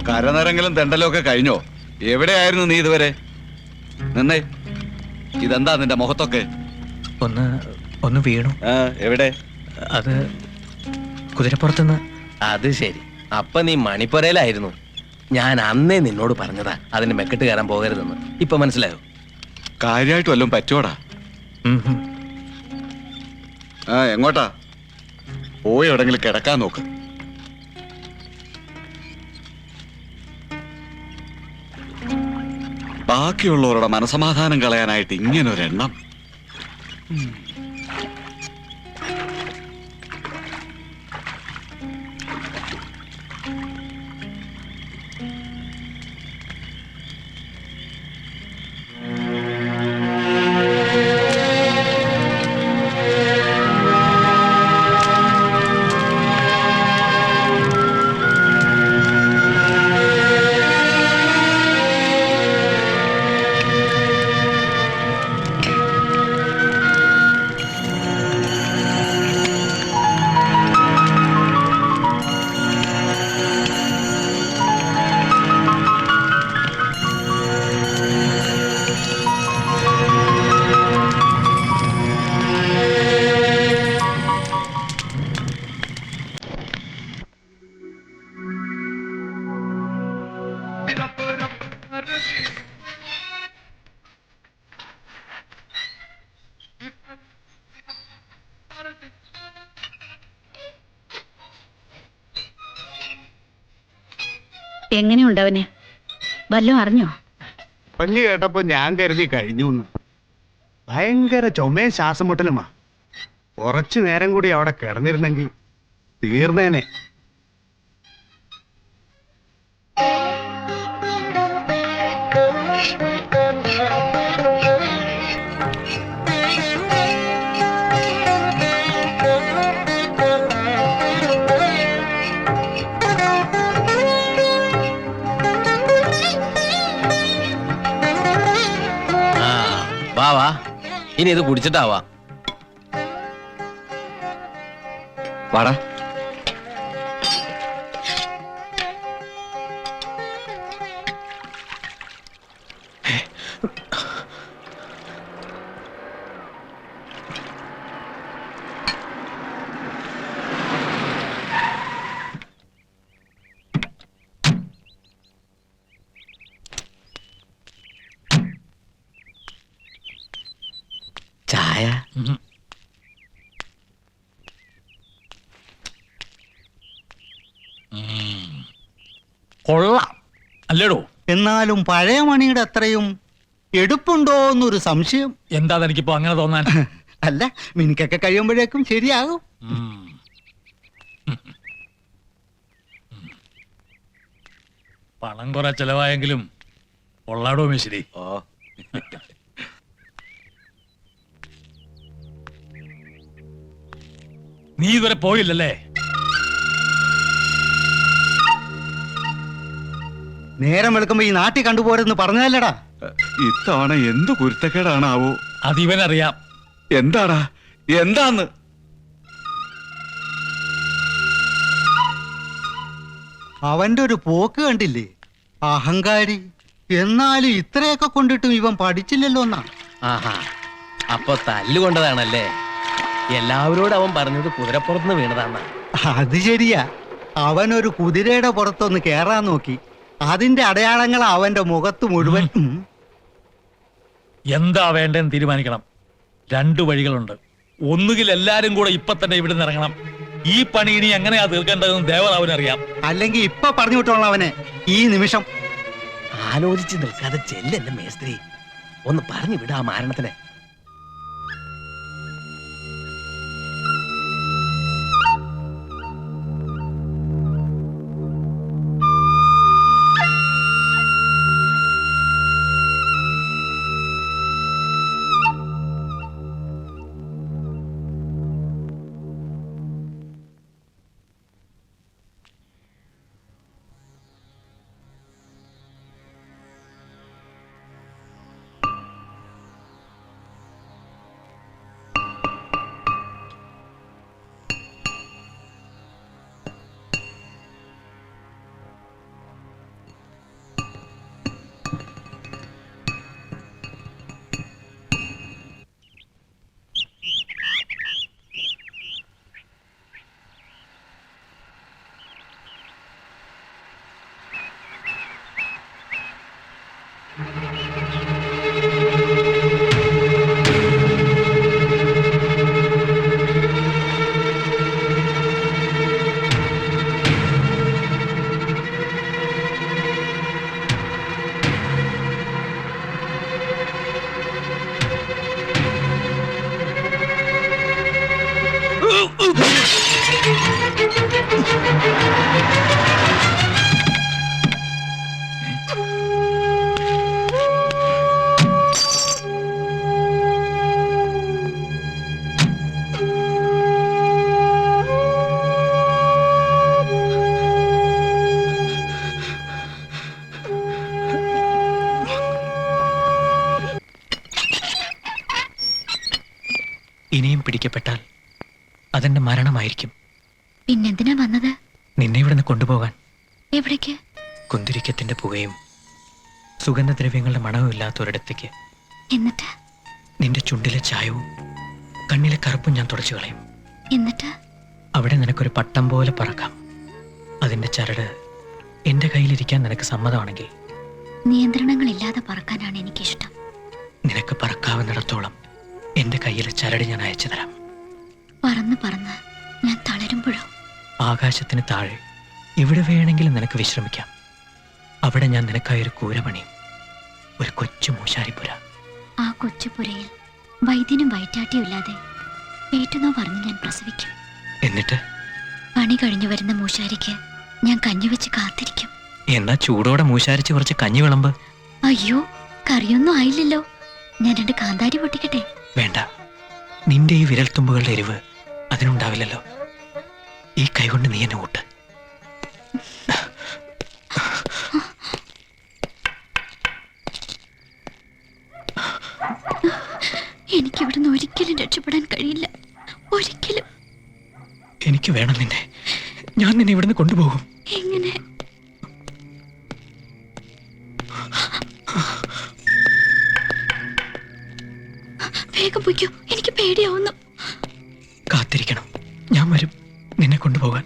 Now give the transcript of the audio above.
കരനിറങ്ങലും തെണ്ടലും ഒക്കെ കഴിഞ്ഞോ? എവിടെയായിരുന്നു നീ ഇതുവരെ? നിന്നേ, ഇതെന്താ നിന്റെ മുഖത്തൊക്കെ? ഒന്ന് വീണു. എവിടെ? അത് കുതിരപ്പുറത്തുനിന്ന്. അത് ശരി, അപ്പൊ നീ മണിപ്പുരയിലായിരുന്നു. ഞാൻ അന്നേ നിന്നോട് പറഞ്ഞതാ അതിന് മെക്കെട്ട് കയറാൻ പോകരുതെന്ന്. ഇപ്പൊ മനസ്സിലായോ? കാര്യമായിട്ട് വല്ലതും പറ്റോടാ? എങ്ങോട്ടാ? പോയി എവിടെങ്കിലും കിടക്കാൻ നോക്ക്. ബാക്കിയുള്ളവരുടെ മനസമാധാനം കളയാനായിട്ട് ഇങ്ങനൊരെണ്ണം. എങ്ങനെയുണ്ടവന്? വല്ലതും അറിഞ്ഞോ? പഞ്ഞു കേട്ടപ്പോ ഞാൻ കരുതി കഴിഞ്ഞു. ഭയങ്കര ചുമയും ശ്വാസം മുട്ടലുമാ. കുറച്ചു നേരം കൂടി അവിടെ കിടന്നിരുന്നെങ്കിൽ തീർന്നേനെ. വാ, ഇനി ഇത് കുടിച്ചിട്ടാവാ. വാടാ. ചായ? കൊള്ളാം അല്ലേടോ? എന്നാലും പഴയ മണിയുടെ അത്രയും എടുപ്പുണ്ടോ എന്നൊരു സംശയം. എന്താ എനിക്കിപ്പോ അങ്ങനെ തോന്നാൻ? അല്ല, മിനിക്കൊക്കെ കഴിയുമ്പോഴേക്കും ശരിയാകും. പണം കുറെ ചെലവായെങ്കിലും കൊള്ളാടോ മേശ്ശേരി. നീ ഇതുവരെ പോയില്ലല്ലേ? നേരം വെളുക്കുമ്പോ ഈ നാട്ടിൽ കണ്ടുപോരെന്ന് പറഞ്ഞതല്ലടാ. ഇത്തവണ എന്ത് കുരുത്തക്കേടാണാവോ? അതിവനറിയാം. എന്താടാ? എന്താന്ന്? അവന്റെ ഒരു പോക്ക് കണ്ടില്ലേ? അഹങ്കാരി. എന്നാലും ഇത്രയൊക്കെ കൊണ്ടിട്ടും ഇവൻ പഠിച്ചില്ലല്ലോ എന്നാ. ആഹാ, അപ്പൊ തല്ലുകൊണ്ടതാണല്ലേ? എല്ലാവരോടും അവൻ പറഞ്ഞത് കുതിരപ്പുറത്തുനിന്ന് വീണതാന്നാ. അത് ശരിയാ. അവനൊരു കുതിരയുടെ പുറത്തൊന്ന് കേറാൻ നോക്കി. അതിന്റെ അടയാളങ്ങൾ അവന്റെ മുഖത്ത് മുഴുവൻ. എന്താ വേണ്ടെന്ന് തീരുമാനിക്കണം. രണ്ടു വഴികളുണ്ട്. ഒന്നുകിൽ എല്ലാരും കൂടെ ഇപ്പൊ തന്നെ ഇവിടെ നിന്ന് ഇറങ്ങണം. ഈ പണി ഇനി എങ്ങനെയാ തീർക്കേണ്ടതെന്ന് ദേവറാവിനറിയാം. അല്ലെങ്കിൽ ഇപ്പൊ പറഞ്ഞു വിട്ടോളാം അവനെ ഈ നിമിഷം. ആലോചിച്ച് നിൽക്കാതെ ചെല്ലെന്റെ മേസ്ത്രി, ഒന്ന് പറഞ്ഞു വിടാ മാരണത്തിനെ. ഇനിയും പിടിക്കപ്പെട്ടാൽ അതെന്റെ മരണമായിരിക്കും. പിന്നെന്തിനാ വന്നത്? നിന്നെ ഇവിടുന്ന് കൊണ്ടുപോകാൻ. എവിടേക്ക്? കുന്തിരിക്കത്തിന്റെ പുകയും സുഗന്ധദ്രവ്യങ്ങളുടെ മണവും ഇല്ലാത്ത ഒരിടത്തേക്ക്. എന്നിട്ട്? നിന്റെ ചുണ്ടിലെ ചായവും കണ്ണിലെ കറുപ്പും ഞാൻ തുടച്ചു കളയും. എന്നിട്ട്? അവിടെ നിനക്കൊരു പട്ടം പോലെ പറക്കാം. അതിന്റെ ചരട് എന്റെ കയ്യിലിരിക്കാൻ നിനക്ക് സമ്മതമാണെങ്കിൽ നിയന്ത്രണങ്ങളില്ലാതെ പറക്കാനാണ് എനിക്കിഷ്ടം. നിനക്ക് പറക്കാവുന്നിടത്തോളം എന്റെ കയ്യിലെ ചരട് ഞാൻ അയച്ചു തരാം. പറന്ന് പറന്ന് ഞാൻ തളരുമ്പോഴോ? ആകാശത്തിന് താഴെ എവിടെ വേണമെങ്കിലും നിനക്ക് വിശ്രമിക്കാം. അവിടെ ഞാൻ നിനക്കായി ഒരു കൂര പണിയും. ഒരു കൊച്ചു മൂശാരിപ്പുര. ആ കൊച്ചുപുരയിൽ വൈദ്യനും വയറ്റാട്ടിയും ഇല്ലാതെ പേറ്റുന്നോ പറഞ്ഞ് ഞാൻ പ്രസവിക്കും. എന്നിട്ട് പണി കഴിഞ്ഞു വരുന്ന മൂശാരിക്ക് ഞാൻ കഞ്ഞിവെച്ച് കാത്തിരിക്കും. എന്നാ ചൂടോടെ മൂശാരിച്ച് കുറച്ച് കഞ്ഞി വിളമ്പ്. അയ്യോ, കറിയൊന്നും ആയില്ലല്ലോ. ഞാൻ 2 കാന്താരി പൊട്ടിക്കട്ടെ? വേണ്ട, നിന്റെ ഈ വിരൽത്തുമ്പുകളുടെ എരിവ് അതിനുണ്ടാവില്ലല്ലോ. ഈ കൈകൊണ്ട് നീ എന്നെ ഊട്ട്. എനിക്കിവിടുന്ന് ഒരിക്കലും രക്ഷപ്പെടാൻ കഴിയില്ല. ഒരിക്കലും. എനിക്ക് വേണം നിന്നെ. ഞാൻ നിന്നെ ഇവിടുന്ന് കൊണ്ടുപോകും. എങ്ങനെ? വേഗം പൊയ്ക്കോ, എനിക്ക് പേടിയാവുന്നു. കാത്തിരിക്കണം, ഞാൻ വരും നിന്നെ കൊണ്ടുപോകാൻ.